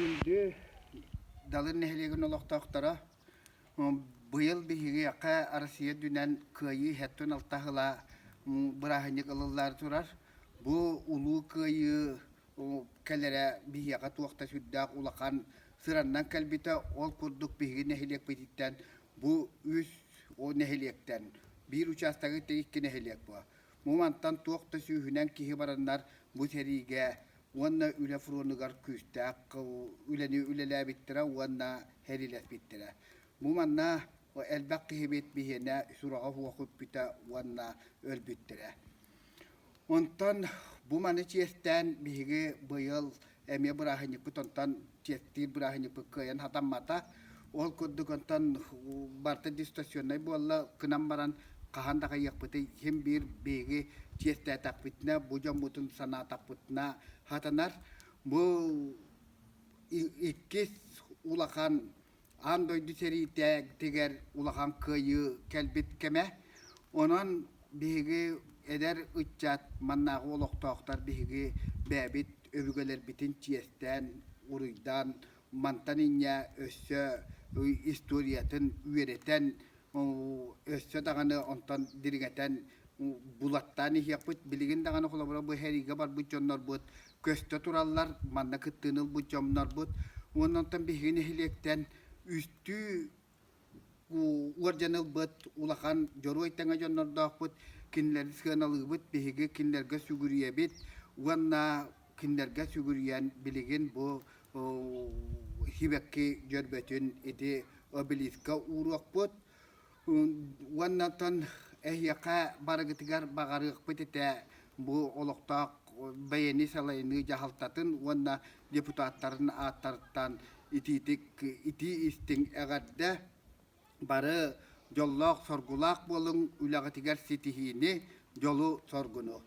Күлді далын нәһилеген олохтоохтара быйыл биһиги Россия дүнен кыйы хэттун алтахыла бырахыньык ылыллар турар. Бу улуу кыйы кэлэрэ биһиэҕэ туохта сүддээх улахан сыраннан кэлбитэ ол курдук биһиги нэһилиэк бититтэн бу үс о нэһилиэктэн биир участагы тейикки нэһилиэк буа. Мумантан туохта сүүһүнэн киһи бараннар бу сериге уанна үле фронугар күстәк үлени үлеләбиттера уанна хериләсбиттера. Муманна элбәк киһибит биһенә сурага хуакып бита уанна өлбиттера. Онтан бу маны честән биһиге быйыл эме бырахыньык бутонтан чести бырахыньык кыян хатаммата ол курдук онтан барта дистационнай буалла кынам баран каханда кайякпыты хем бир беге честә таппытна бу жомутун сана таппытна хатанар бу иккис улахан андой дисери тегер улахан кыйы келбит кеме онон биһиги эдер ыччат маннагы олохтоохтар биһиги бэбит өвүгөлер битин чиестен уруйдан мантаниня өссө историятын үеретен өссө даганы онтон диригетен булаттан ихяпыт билигин даганы холобура бу хериге бар бу жоннор бут көстө тураллар манна кыттыыныл бу жомнор бут онтон биһигини хилектен үстү уоржаныл бут улахан жору айтаңа жоннордоох бут кинлер сыаналыыбыт биһиги кинлерге сүгүрүйэбит уанна кинлерге сүгүрүйэн билигин бу хибекки жөрбөтүн ити обелиска уруакпут уаннатан эхияка барыгытыгар багарыакпыт ите бу олохтоок бэйэни салайыны жахалтатын уанна депутаттарын аттарыттан ити истиң эгадде бары жоллоох соргулаак болуң үлэгатигер ситиһини жолу соргуну